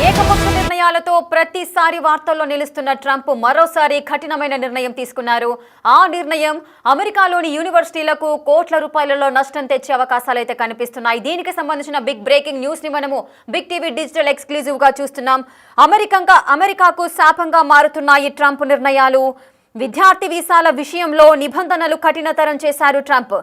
ఏకపక్ష నిర్ణయాలతో ప్రతిసారి వార్తల్లో నిలుస్తున్న ట్రంప్ మరోసారి కఠినమైన నిర్ణయం తీసుకున్నారు. ఆ నిర్ణయం అమెరికాలోని యూనివర్సిటీలకు కోట్ల రూపాయలలో నష్టం తెచ్చే అవకాశాలైతే కనిపిస్తున్నాయి. దీనికి సంబంధించిన బిగ్ బ్రేకింగ్ న్యూస్ ని మనము బిగ్ టీవీ డిజిటల్ ఎక్స్క్లూజివ్ గా చూస్తున్నాం. అమెరికాకు శాపంగా మారుతున్నాయి ట్రంప్ నిర్ణయాలు. విద్యార్థి వీసాల విషయంలో నిబంధనలు కఠినతరం చేశారు ట్రంప్.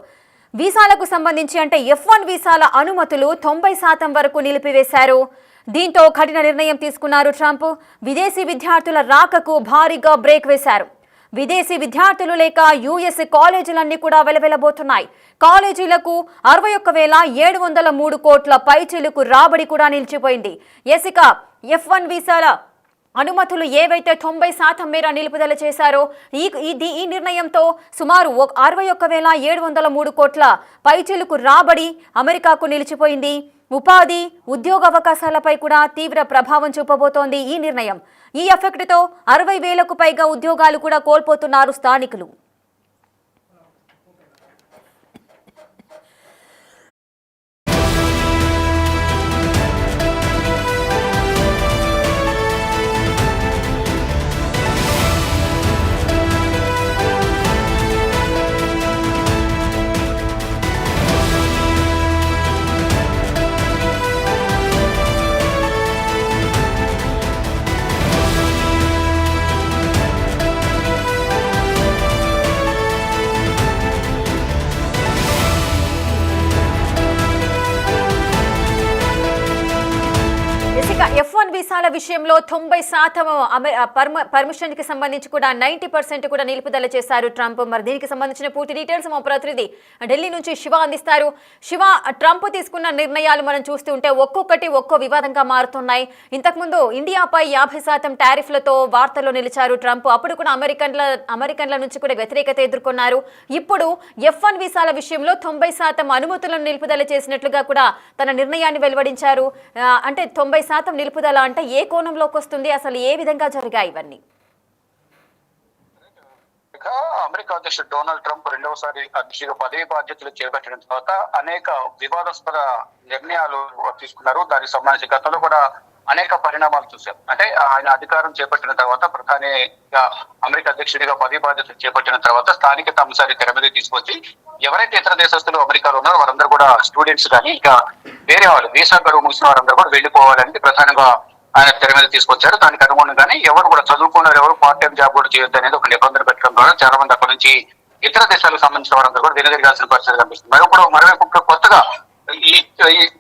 వీసాలకు సంబంధించి అంటే F1 వీసాల అనుమతులు 90% వరకు నిలిపివేశారు. దీంతో కఠిన నిర్ణయం తీసుకున్నారు ట్రంప్. విదేశీ విద్యార్థుల రాకకు భారీగా బ్రేక్ వేశారు. విదేశీ విద్యార్థులు లేక యుఎస్ కాలేజీలన్నీ కూడా వెలవెలబోతున్నాయి. కాలేజీలకు 61,703 కోట్ల పైచిలుకు రాబడి కూడా నిలిచిపోయింది. ఇక F1 వీసాల అనుమతులు ఏవైతే 90% మేర నిలుపుదల చేశారో ఈ నిర్ణయంతో సుమారు 61,703 కోట్ల పైచిలుకు రాబడి అమెరికాకు నిలిచిపోయింది. ఉపాధి ఉద్యోగ అవకాశాలపై కూడా తీవ్ర ప్రభావం చూపబోతోంది ఈ నిర్ణయం. ఈ ఎఫెక్ట్తో 60,000కు పైగా ఉద్యోగాలు కూడా కోల్పోతున్నారు స్థానికులు. F1 వీసాల విషయంలో 90% పర్మిషన్ కి సంబంధించి కూడా 90% కూడా నిలుపుదల చేశారు ట్రంప్. మరి దీనికి సంబంధించిన పూర్తి డీటెయిల్స్ మా ప్రతినిధి ఢిల్లీ నుంచి శివ అందిస్తారు. శివ, ట్రంప్ తీసుకున్న నిర్ణయాలు మనం చూస్తూ ఉంటే ఒక్కొక్కటి ఒక్కో వివాదంగా మారుతున్నాయి. ఇంతకుముందు ఇండియాపై 50% టారిఫ్లతో వార్తల్లో నిలిచారు ట్రంప్. అప్పుడు కూడా అమెరికన్ల నుంచి కూడా వ్యతిరేకత ఎదుర్కొన్నారు. ఇప్పుడు F1 వీసాల విషయంలో 90% అనుమతులను నిలుపుదల చేసినట్లుగా కూడా తన నిర్ణయాన్ని వెలువడించారు. అంటే 90% నిలుపుదల అంటే ఏ కోణంలోకి వస్తుంది, అసలు ఏ విధంగా జరిగాయి ఇవన్నీ? అమెరికా అధ్యక్షుడు డొనాల్డ్ ట్రంప్ రెండవసారి అధ్యక్షుడిగా పదవి బాధ్యతలు చేపట్టిన తర్వాత అనేక వివాదాస్పద నిర్ణయాలు తీసుకున్నారు. దానికి సంబంధించి గతంలో కూడా అనేక పరిణామాలు చూశారు. అంటే ఆయన అధికారం చేపట్టిన తర్వాత ప్రధానిగా అమెరికా అధ్యక్షుడిగా పదవి బాధ్యతలు చేపట్టిన తర్వాత స్థానిక అంశాన్ని తెర మీద తీసుకొచ్చి ఎవరైతే ఇతర దేశస్తులు అమెరికాలో ఉన్నారో వారందరూ కూడా స్టూడెంట్స్ కానీ ఇంకా వేరే వాళ్ళు వీసా గడువు ముగిసిన వారందరూ కూడా వెళ్లిపోవాలని ప్రధానంగా ఆయన తెర మీద తీసుకొచ్చారు. దానికి అనుగుణంగానే ఎవరు కూడా చదువుకున్నారు, ఎవరు పార్ట్ టైం జాబ్ కూడా చేయొద్దు అనేది ఒక నిబంధన పెట్టడం ద్వారా చాలా మంది అక్కడి నుంచి ఇతర దేశాలకు సంబంధించిన వారందరూ కూడా వెనుదిరగాల్సిన పరిస్థితి కనిపిస్తుంది. మరోవైపు కొత్తగా ఈ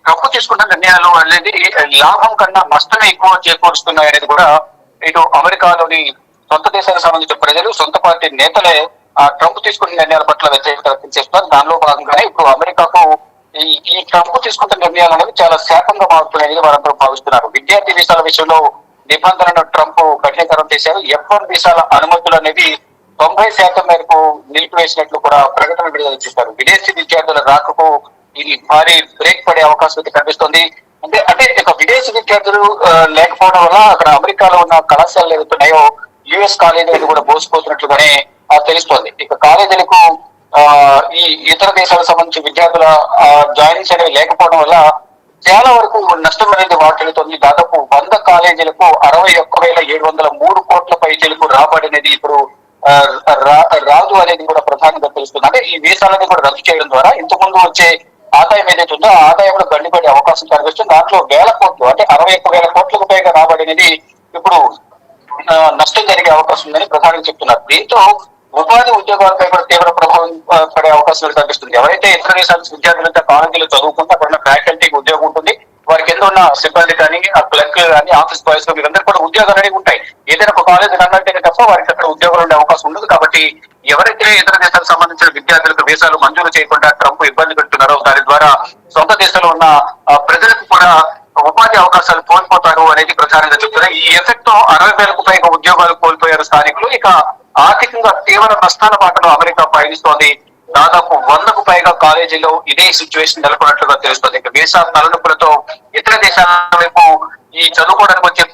ట్రంప్ తీసుకున్న నిర్ణయాలు అనేది లాభం కన్నా నష్టమే ఎక్కువ చేకూరుస్తున్నాయి అనేది కూడా ఇటు అమెరికాలోని సొంత దేశానికి సంబంధించిన ప్రజలు, సొంత పార్టీ నేతలే ఆ ట్రంప్ తీసుకున్న నిర్ణయాల పట్ల వ్యతిరేకత వ్యక్తం చేస్తున్నారు. దానిలో భాగంగానే ఇప్పుడు అమెరికాకు ఈ ట్రంప్ తీసుకున్న నిర్ణయాలు అనేవి చాలా శాపంగా మారుతున్నాయని వారందరూ భావిస్తున్నారు. విద్యార్థి వీసాల విషయంలో నిబంధనలను ట్రంప్ కఠినతరం చేశారు. F1 వీసాల అనుమతులు అనేవి 90% మేరకు నిలిపివేసినట్లు కూడా ప్రకటన విడుదల చేశారు. విదేశీ విద్యార్థుల రాకకు ఇది భారీ బ్రేక్ పడే అవకాశం అయితే కనిపిస్తుంది. అంటే ఇక విదేశీ విద్యార్థులు లేకపోవడం వల్ల అక్కడ అమెరికాలో ఉన్న కళాశాలలు ఏవైతున్నాయో యుఎస్ కాలేజీలు కూడా బోసిపోతున్నట్లుగానే తెలుస్తోంది. ఇక కాలేజీలకు ఈ ఇతర దేశాలకు సంబంధించి విద్యార్థుల జాయినింగ్స్ అనేవి లేకపోవడం వల్ల చాలా వరకు నష్టం అనేది వాటిల్లుతోంది. దాదాపు 100 కాలేజీలకు 61,703 కోట్ల పైచీలకు రాబడి అనేది ఇప్పుడు రాదు అనేది కూడా ప్రధానంగా తెలుస్తుంది. అంటే ఈ వీసాలని కూడా రద్దు చేయడం ద్వారా ఇంతకుముందు వచ్చే ఆదాయం ఏదైతే ఉందో ఆ ఆదాయంలో గండిపడే అవకాశం కనిపిస్తుంది. దాంట్లో 1,000 కోట్లు అంటే 61,000 కోట్లకు పైగా రాబడి అనేది ఇప్పుడు నష్టం జరిగే అవకాశం ఉందని ప్రధానంగా చెప్తున్నారు. దీంతో ఉపాధి ఉద్యోగాలపై కూడా తీవ్ర ప్రభావం పడే అవకాశం కనిపిస్తుంది. ఎవరైతే ఇతర దేశాల విద్యార్థులంతా కాలేజీలో చదువుకుంటే అక్కడ ఉన్న ఫ్యాకల్టీకి ఉద్యోగం ఉంటుంది. వారి కింద ఉన్న సిబ్బంది కానీ ఆ క్లర్క్ కానీ ఆఫీస్ బాయ్స్ వీళ్ళందరూ కూడా ఉద్యోగాలు అనేవి ఉంటాయి. ఏదైనా ఒక కాలేజ్ రన్ అంటేనే తప్ప వారికి అక్కడ ఉద్యోగాలు ఉండే అవకాశం ఉండదు. కాబట్టి ఎవరైతే ఇతర దేశాలకు సంబంధించిన విద్యార్థులకు వీసాలు మంజూరు చేయకుండా ట్రంప్ ఇబ్బంది పెడుతున్నారో దాని ద్వారా సొంత దేశంలో ఉన్న ప్రజలకు కూడా ఉపాధి అవకాశాలు కోల్పోతారు అనేది ప్రధానంగా చెప్తున్నారు. ఈ ఎఫెక్ట్ తో 60,000కు పైగా ఉద్యోగాలు కోల్పోయారు స్థానికులు. ఇక ఆర్థికంగా తీవ్ర నష్టాల బాటలో అమెరికా పయనిస్తోంది. దాదాపు 100కు పైగా కాలేజీలో ఇదే సిచ్యువేషన్ నెలకొన్నట్లుగా తెలుస్తుంది. ఇక వీసా తలనొప్పులతో ఇతర దేశాల వైపు ఈ చదువుకోవడానికి వచ్చే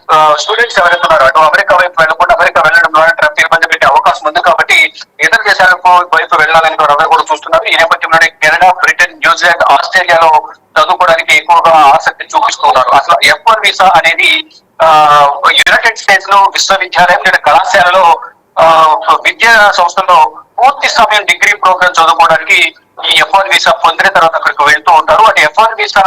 స్టూడెంట్స్ ఎవరైతే ఉన్నారో అటు అమెరికా వైపు వెళ్ళకుండా అమెరికా వెళ్ళడం ద్వారా ట్రంప్ ఇబ్బంది పెట్టే అవకాశం అవకాశం ఉంది కాబట్టి ఇతర దేశాలకు వైపు వెళ్ళాలని ఎవరు కూడా చూస్తున్నారు. ఈ నేపథ్యంలోనే కెనడా, బ్రిటన్, న్యూజిలాండ్, ఆస్ట్రేలియాలో చదువుకోవడానికి ఎక్కువగా ఆసక్తి చూపిస్తున్నారు. అసలు F1 వీసా అనేది యునైటెడ్ స్టేట్స్ లో విశ్వవిద్యాలయం లేదా కళాశాలలో విద్యా సంస్థల్లో పూర్తి సమయం డిగ్రీ ప్రోగ్రామ్ చదువుకోవడానికి ఈ F1 వీసా పొందిన తర్వాత అక్కడికి వెళ్తూ ఉంటారు. అంటే F1 వీసా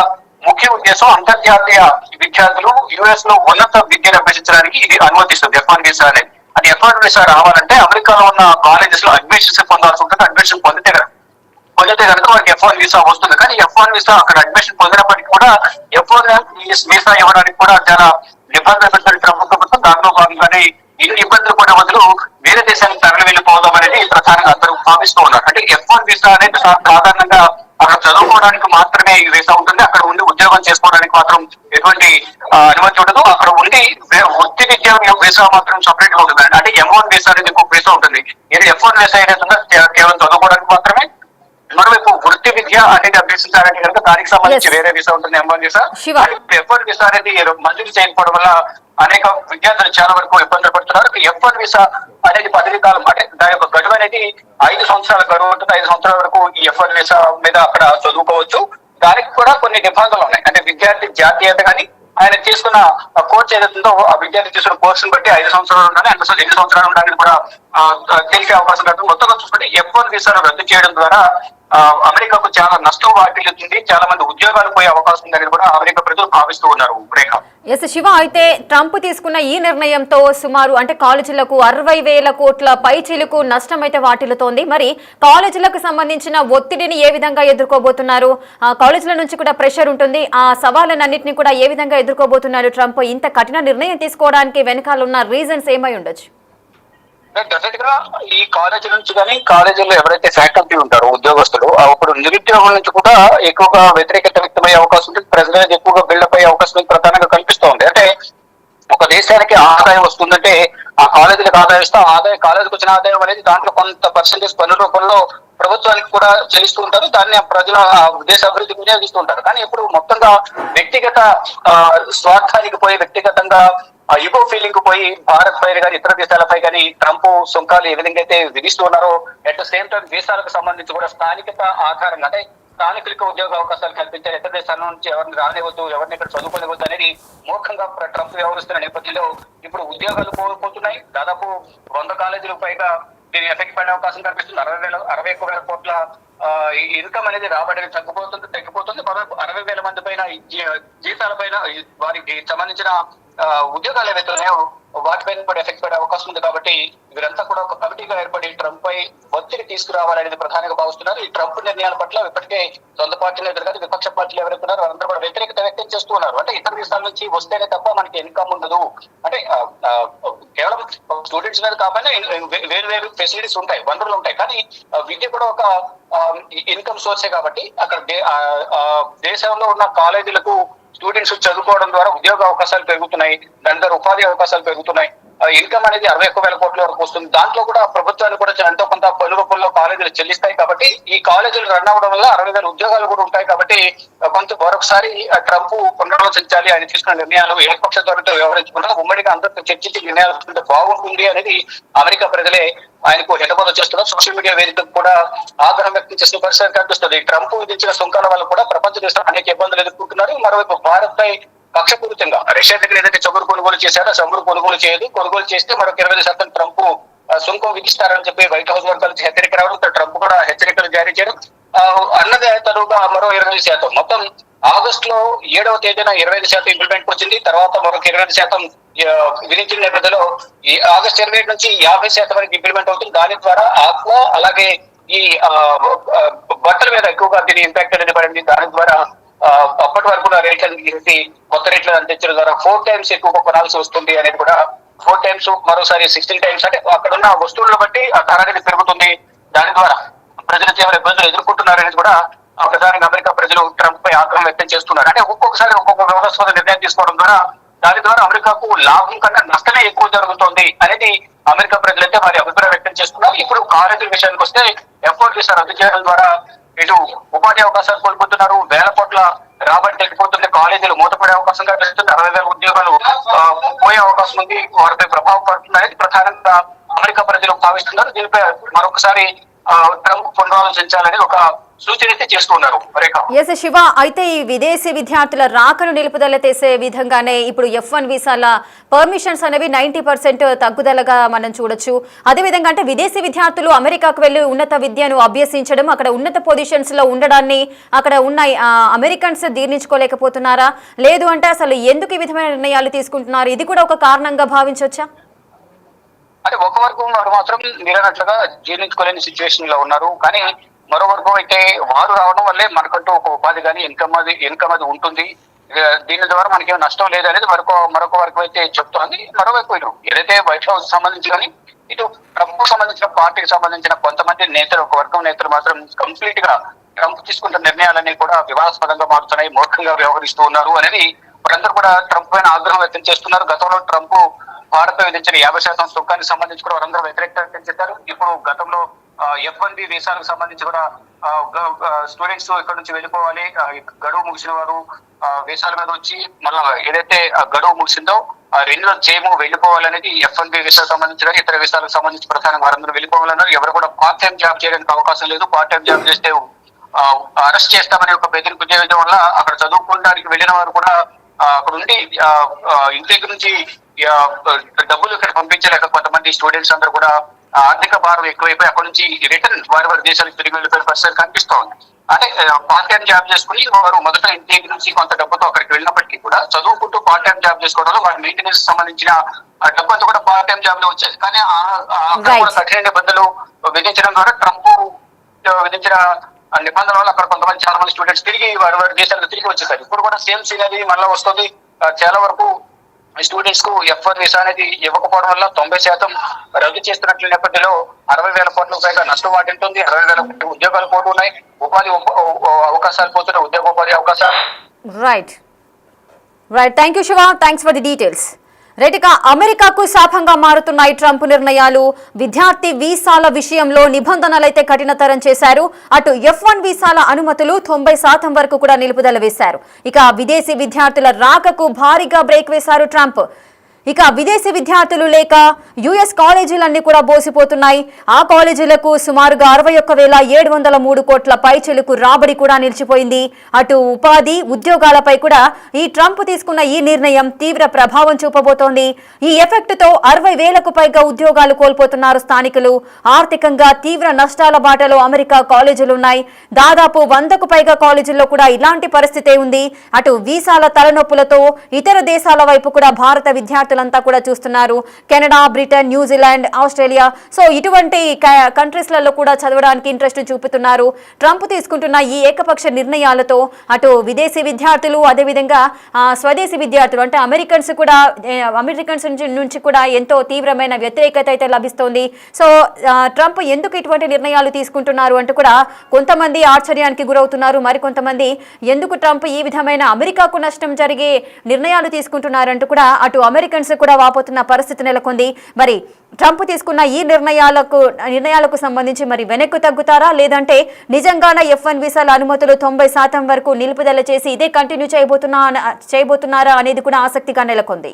ముఖ్య ఉద్దేశం అంతర్జాతీయ విద్యార్థులు యుఎస్ లో ఉన్నత విద్యను అభ్యసించడానికి ఇది అనుమతిస్తుంది F1 వీసా అనేది. అది F1 వీసా రావాలంటే అమెరికాలో ఉన్న కాలేజెస్ లో అడ్మిషన్స్ పొందాల్సి ఉంటుంది. అడ్మిషన్ పొందితే కనుక వారికి F1 వీసా వస్తుంది. కానీ F1 వీసా అక్కడ అడ్మిషన్ పొందినప్పటికీ కూడా F1 వీసా ఇవ్వడానికి కూడా చాలా నిబంధనలు పెట్టిన ప్రభుత్వం. దాంట్లో భాగంగానే ఇన్ని ఇబ్బందులు కూడా బదులు వేరే దేశానికి తరలి వెళ్ళిపోవడం అనేది ప్రధానంగా అందరూ భావిస్తూ ఉన్నారు. అంటే F1 వీసా అనేది సాధారణంగా అక్కడ చదువుకోవడానికి మాత్రమే ఈ వీసా ఉంటుంది. అక్కడ ఉండి ఉద్యోగం చేసుకోవడానికి మాత్రం ఎటువంటి అనుమతి ఉండదు. అక్కడ ఉండి వృత్తి విద్యా వీసా మాత్రం సపరేట్ గా ఉంటుంది. అంటే M1 వీసా అనేది ఇంకొక వీసా ఉంటుంది. ఇది F1 వీసా ఏదైతుందో కేవలం చదువుకోవడానికి మాత్రమే. మరోవైపు వృత్తి విద్య అనేది అభ్యసించాలంటే కనుక దానికి సంబంధించి వేరే వీసా ఉంటుంది M1 వీసా. F1 వీసా అనేది మంజూరు చేయకపోవడం వల్ల అనేక విద్యార్థులు చాలా వరకు ఇబ్బందులు పడుతున్నారు. F1 వీసా అనేది పదవి కాలం, అంటే దాని యొక్క గడువు అనేది 5 సంవత్సరాల గడువు ఉంటుంది. 5 సంవత్సరాల వరకు ఈ F1 వీసా మీద అక్కడ చదువుకోవచ్చు. దానికి కూడా కొన్ని నిబంధనలు ఉన్నాయి. అంటే విద్యార్థి జాతీయత కానీ ఆయన తీసుకున్న కోర్స్ ఏదైతుందో ఆ విద్యార్థి తీసుకున్న కోర్సును బట్టి 5 సంవత్సరాలు ఉండాలి, అంటే 2 సంవత్సరాలు ఉండాలని కూడా తెలిసే అవకాశం ఉంటుంది. మొత్తంగా చూసుకుంటే F1 వీసాను రద్దు చేయడం ద్వారా అమెరికాకు చాలా నష్టం వాటిల్లుతుంది. చాలా మంది ఉద్యోగాలు పోయే అవకాశం ఉందని కూడా అమెరికా ప్రజలు భావిస్తూ ఉన్నారు. రేఖ. ఎస్ శివ, అయితే ట్రంప్ తీసుకున్న ఈ నిర్ణయంతో సుమారు అంటే కాలేజీలకు 60,000 కోట్ల పైచిలుకు నష్టం అయితే వాటిల్లుతోంది. మరి కాలేజీలకు సంబంధించిన ఒత్తిడిని ఏ విధంగా ఎదుర్కోబోతున్నారు? కాలేజీల నుంచి కూడా ప్రెషర్ ఉంటుంది. ఆ సవాళ్ళన్నింటినీ కూడా ఏ విధంగా ఎదుర్కోబోతున్నారు ట్రంప్? ఇంత కఠిన నిర్ణయం తీసుకోవడానికి వెనకాల ఉన్న రీజన్స్ ఏమై ఉండొచ్చు? డెఫినెట్ గా ఈ కాలేజీ నుంచి కానీ కాలేజీలో ఎవరైతే ఫ్యాకల్టీ ఉంటారో ఉద్యోగస్తులు అప్పుడు నిరుద్యోగుల నుంచి కూడా ఎక్కువగా వ్యతిరేకత వ్యక్తమయ్యే అవకాశం ఉంటుంది. ప్రజలు ఎక్కువగా బిల్డప్ అయ్యే అవకాశం ప్రధానంగా కనిపిస్తోంది. అంటే ఒక దేశానికి ఆదాయం వస్తుందంటే ఆ కాలేజీలకు ఆదాయం ఇస్తే ఆదాయం కాలేజీకి వచ్చిన ఆదాయం అనేది దాంట్లో కొంత పర్సెంటేజ్ పన్ను రూపంలో ప్రభుత్వానికి కూడా చెల్లిస్తూ ఉంటారు. దాన్ని ప్రజల దేశ అభివృద్ధికి వినియోగిస్తూ ఉంటారు. కానీ ఇప్పుడు మొత్తంగా వ్యక్తిగత స్వార్థానికి పోయి వ్యక్తిగతంగా ఇగో ఫీలింగ్ పోయి భారత్ పై కానీ ఇతర దేశాలపై కానీ ట్రంప్ సుంకాలు ఏ విధంగా అయితే విధిస్తున్నారో అట్ ద సేమ్ టైం దేశాలకు సంబంధించి కూడా స్థానికత ఆధారంగా అంటే స్థానికులకు ఉద్యోగ అవకాశాలు కల్పించారు. ఇతర దేశాల నుంచి ఎవరిని రానివ్వద్దు, ఎవరిని ఇక్కడ చదువుకోనివ్వద్దు అనేది మూర్ఖంగా ట్రంప్ వ్యవహరిస్తున్న నేపథ్యంలో ఇప్పుడు ఉద్యోగాలు కోల్పోతున్నాయి. దాదాపు 100 కాలేజీలకు పైగా దీని ఎఫెక్ట్ పడే అవకాశం కనిపిస్తుంది. 61,000 కోట్ల ఇన్కమ్ అనేది రాబడి తగ్గిపోతుంది. మరో 60,000 మంది పైన జీతాల పైన వారికి సంబంధించిన ఉద్యోగాలు ఏవైతే ఉన్నాయో వాటిపైన కూడా ఎఫెక్ట్ పడే అవకాశం ఉంది. కాబట్టి వీరంతా కూడా ఒక కమిటీగా ఏర్పడి ట్రంప్ పై ఒత్తిడి తీసుకురావాలనేది ప్రధానంగా భావిస్తున్నారు. ఈ ట్రంప్ నిర్ణయాల పట్ల ఇప్పటికే సొంత పార్టీలు ఎదురు కానీ విపక్ష పార్టీలు ఎవరైతే ఉన్నారో వారందరూ కూడా వ్యతిరేకత వ్యక్తం చేస్తూ ఉన్నారు. అంటే ఇతర దేశాల నుంచి వస్తేనే తప్ప మనకి ఇన్కమ్ ఉండదు, అంటే కేవలం స్టూడెంట్స్ మీద కాకపోయినా వేరు వేరు ఫెసిలిటీస్ ఉంటాయి, వనరులు ఉంటాయి. కానీ విద్య కూడా ఒక ఇన్కమ్ సోర్సే కాబట్టి అక్కడ దేశంలో ఉన్న కాలేజీలకు స్టూడెంట్స్ చదువుకోవడం ద్వారా ఉద్యోగ అవకాశాలు పెరుగుతున్నాయి, దాని ద్వారా ఉపాధి అవకాశాలు పెరుగుతున్నాయి. ఇన్కమ్ అనేది 61,000 కోట్ల వరకు వస్తుంది. దాంట్లో కూడా ప్రభుత్వాలు కూడా ఎంతో కొంత పలు రూపంలో కాలేజీలు చెల్లిస్తాయి. కాబట్టి ఈ కాలేజీలు రన్ అవ్వడం వల్ల 60,000 ఉద్యోగాలు కూడా ఉంటాయి. కాబట్టి కొంత మరొకసారి ట్రంప్ పునరాలోచించాలి. ఆయన తీసుకున్న నిర్ణయాలు ఏకపక్ష ధోరణితో వ్యవహరించకుండా ఉమ్మడిగా అందరితో చర్చించి నిర్ణయాలు తీసుకుంటే బాగుంటుంది అనేది అమెరికా ప్రజలే ఆయనకు హితబోధ చేస్తున్నారు. సోషల్ మీడియా వేదికకు కూడా ఆగ్రహం వ్యక్తం చేసిన పరిస్థితి కనిపిస్తుంది. ట్రంప్ విధించిన సుంకాల వల్ల కూడా ప్రపంచ దేశాలు అనేక ఇబ్బందులు ఎదుర్కొంటున్నారు. మరోవైపు భారత్ పై కక్షపూరితంగా రష్యా దగ్గర ఏదైతే చమురు కొనుగోలు చేశారో చమురు కొనుగోలు చేయదు, కొనుగోలు చేస్తే మరొక 20% ట్రంప్ సుంకం విధిస్తారని చెప్పి వైట్ హౌస్ వర్గాల నుంచి హెచ్చరిక రావడం, ట్రంప్ కూడా హెచ్చరికలు జారీ చేయడం అన్నదే తరువుగా మరో 25%. మొత్తం ఆగస్టులో 7వ తేదీన 25% ఇంప్లిమెంట్ వచ్చింది. తర్వాత మరొక 20% విధించిన నేపథ్యంలో ఈ ఆగస్టు 28 నుంచి 50% వరకు ఇంప్లిమెంట్ అవుతుంది. దాని ద్వారా ఆత్మ అలాగే ఈ బట్టల మీద ఎక్కువగా దీని ఇంపాక్ట్ అనేది పడింది. దాని ద్వారా అప్పటి వరకు రేట్లను తీసి కొత్త రేట్లను అందించడం ద్వారా 4 times ఎక్కువగా కొనాల్సి వస్తుంది అనేది కూడా 4 times మరోసారి 16 times అంటే అక్కడ ఉన్న వస్తువులను బట్టి ఆ ధర అనేది పెరుగుతుంది. దాని ద్వారా ప్రజలు తీవ్ర ఇబ్బందులు ఎదుర్కొంటున్నారు అనేది కూడా ప్రధానంగా అమెరికా ప్రజలు ట్రంప్ పై ఆగ్రహం వ్యక్తం చేస్తున్నారు. అంటే ఒక్కొక్కసారి ఒక్కొక్క వివాదాస్పద నిర్ణయం తీసుకోవడం ద్వారా దాని ద్వారా అమెరికాకు లాభం కన్నా నష్టమే ఎక్కువ జరుగుతుంది అనేది అమెరికా ప్రజలైతే వారి అభిప్రాయం వ్యక్తం చేస్తున్నారు. ఇప్పుడు కాలేజీల విషయానికి వస్తే F1 వీసా రద్దు చేయడం ద్వారా ఇటు ఉపాధి అవకాశాలు కోల్పోతున్నారు, వేల కోట్ల రాబడి తగ్గిపోతుంది, కాలేజీలు మూతపడే అవకాశం కనిపిస్తుంది, 60,000 ఉద్యోగాలు పోయే అవకాశం ఉంది, వారిపై ప్రభావం పడుతుంది అనేది ప్రధానంగా అమెరికా ప్రజలు భావిస్తున్నారు. దీనిపై మరొకసారి ట్రంప్ పునరాలోచించాలని ఒక సూచన అయితే చేస్తున్నారు. ఎస్ శివ, అయితే ఈ విదేశీ విద్యార్థుల రాకను నిలుపుదల చేసే విధంగానే ఇప్పుడు F1 వీసాల పర్మిషన్స్ అనేవి 90% తగ్గుదలగా మనం చూడొచ్చు. అదేవిధంగా అంటే విదేశీ విద్యార్థులు అమెరికాకు వెళ్లి ఉన్నత విద్యను అభ్యసించడం, అక్కడ ఉన్నత పొజిషన్స్ లో ఉండడాన్ని అక్కడ ఉన్న అమెరికన్స్ జీర్ణించుకోలేకపోతున్నారా? లేదు అంటే అసలు ఎందుకు ఈ విధమైన నిర్ణయాలు తీసుకుంటున్నారు? ఇది కూడా ఒక కారణంగా భావించవచ్చా? అంటే ఒక వర్గం వారు మాత్రం మీరన్నట్లుగా జీర్ణించుకోలేని సిచ్యువేషన్ లో ఉన్నారు. కానీ మరో వర్గం అయితే వారు రావడం వల్లే మనకంటూ ఒక ఉపాధి కానీ ఇన్కమ్ అది ఉంటుంది. దీని ద్వారా మనకేం నష్టం లేదు అనేది మరొక వర్గం అయితే చెప్తోంది. మరోవైపు ఇటు ఏదైతే వైట్ హౌస్ సంబంధించి కానీ ఇటు ట్రంప్ సంబంధించిన పార్టీకి సంబంధించిన కొంతమంది నేతలు, ఒక వర్గం నేతలు మాత్రం కంప్లీట్ గా ట్రంప్ తీసుకుంటున్న నిర్ణయాలన్నీ కూడా వివాదాస్పదంగా మారుతున్నాయి, మూర్ఖంగా వ్యవహరిస్తూ ఉన్నారు అనేది వారందరూ కూడా ట్రంప్ పైన ఆగ్రహం వ్యక్తం చేస్తున్నారు. గతంలో ట్రంప్ భారత్ విధించిన 50% సుంకానికి సంబంధించి కూడా వారందరూ వ్యతిరేకత వ్యక్తం చేశారు. ఇప్పుడు గతంలో F1B వీసాలకు సంబంధించి కూడా స్టూడెంట్స్ ఇక్కడ నుంచి వెళ్ళిపోవాలి, గడువు ముగిసిన వారు వీసాల మీద వచ్చి మళ్ళా ఏదైతే గడువు ముగిసిందో రెండులో చేయము వెళ్ళిపోవాలనేది F1B వీసాలకు సంబంధించి కానీ ఇతర వీసాలకు సంబంధించి ప్రధానంగా వారందరూ వెళ్ళిపోవాలన్నారు. ఎవరు కూడా పార్ట్ టైం జాబ్ చేయడానికి అవకాశం లేదు. పార్ట్ టైం జాబ్ చేస్తే అరెస్ట్ చేస్తామనే ఒక బెదిరింపు చేయడం వల్ల అక్కడ చదువుకోవడానికి వెళ్ళిన వారు కూడా అక్కడ ఉండి ఇంటి దగ్గర నుంచి డబ్బులు ఇక్కడ పంపించలేక కొంతమంది స్టూడెంట్స్ అందరూ కూడా ఆర్థిక భారం ఎక్కువైపోయి అక్కడ నుంచి రిటర్న్ వారి దేశాలకు తిరిగి వెళ్ళిపోయిన పరిస్థితి కనిపిస్తూ ఉంది. అంటే పార్ట్ టైం జాబ్ చేసుకుని వారు మొదట ఇంటి నుంచి కొంత డబ్బుతో అక్కడికి వెళ్ళినప్పటికీ కూడా చదువుకుంటూ పార్ట్ టైం జాబ్ చేసుకోవడం వల్ల వారి మెయింటెనెన్స్ సంబంధించిన డబ్బు అంతా కూడా పార్ట్ టైం జాబ్ లో వచ్చేది. కానీ కఠిన నిబంధనలు విధించడం ద్వారా ట్రంప్ విధించిన నిబంధనల వల్ల అక్కడ కొంతమంది చాలా మంది స్టూడెంట్స్ తిరిగి వారి దేశాలకు తిరిగి వచ్చేసారు. ఇప్పుడు కూడా సేమ్ సీన్ అనేది మళ్ళీ వస్తుంది. చాలా వరకు స్టూడెంట్స్ కు F1 వీసా అనేది ఇవ్వకపోవడం వల్ల 90% రద్దు చేస్తున్నట్లు నేపథ్యంలో 60,000 కోట్లకు పైగా నష్టం వాటింటుంది. 60,000 కోట్ల ఉద్యోగాలు పోతున్నాయి, ఉపాధి అవకాశాలు పోతున్నాయి, ఉద్యోగోపాధి అవకాశాలు. Right, thank you Shiva, thanks for the details. రైట్గా అమెరికాకు శాపంగా మారుతున్నాయి ట్రంప్ నిర్ణయాలు. విద్యార్థి వీసాల విషయంలో నిబంధనలైతే కఠినతరం చేశారు. అటు F1 వీసాల అనుమతులు 90% వరకు కూడా నిలుపుదల వేశారు. ఇక విదేశీ విద్యార్థుల రాకకు భారీగా బ్రేక్ వేశారు ట్రంప్. ఇక విదేశీ విద్యార్థులు లేక US కాలేజీలన్నీ కూడా బోసిపోతున్నాయి. ఆ కాలేజీలకు సుమారుగా 61,703 కోట్ల పైచిలుకు రాబడి కూడా నిలిచిపోయింది. అటు ఉపాధి ఉద్యోగాలపై కూడా ఈ ట్రంప్ తీసుకున్న ఈ నిర్ణయం తీవ్ర ప్రభావం చూపబోతోంది. ఈ ఎఫెక్ట్ తో 60,000కు పైగా ఉద్యోగాలు కోల్పోతున్నారు స్థానికులు. ఆర్థికంగా తీవ్ర నష్టాల బాటలో అమెరికా కాలేజీలున్నాయి. దాదాపు 100కు పైగా కాలేజీల్లో కూడా ఇలాంటి పరిస్థితే ఉంది. అటు వీసాల తలనొప్పులతో ఇతర దేశాల వైపు కూడా భారత విద్యార్థులు అంతా కూడా చూస్తున్నారు. Canada, Britain, New Zealand, Australia, so ఇటువంటి కంట్రీస్లలో కూడా చదవడానికి ఇంట్రెస్ట్ చూపుతున్నారు. ట్రంప్ తీసుకుంటున్న ఈ ఏకపక్ష నిర్ణయాలతో అటు విదేశీ విద్యార్థులు అదేవిధంగా స్వదేశీ విద్యార్థులు అంటే అమెరికన్స్ నుంచి కూడా ఎంతో తీవ్రమైన వ్యతిరేకత అయితే లభిస్తోంది. సో ట్రంప్ ఎందుకు ఇటువంటి నిర్ణయాలు తీసుకుంటున్నారు అంటూ కూడా కొంతమంది ఆశ్చర్యానికి గురవుతున్నారు. మరికొంతమంది ఎందుకు ట్రంప్ ఈ విధమైన అమెరికాకు నష్టం జరిగే నిర్ణయాలు తీసుకుంటున్నారంటూ కూడా అటు అమెరికన్స్ కూడా వాపోతున్న పరిస్థితి నెలకొంది. మరి ట్రంప్ తీసుకున్న ఈ నిర్ణయాలకు సంబంధించి మరి వెనక్కు తగ్గుతారా, లేదంటే నిజంగానే F1 వీసాల అనుమతులు 90% వరకు నిలుపుదల చేసి ఇదే కంటిన్యూ చేయబోతున్నారా అనేది కూడా ఆసక్తిగా నెలకొంది.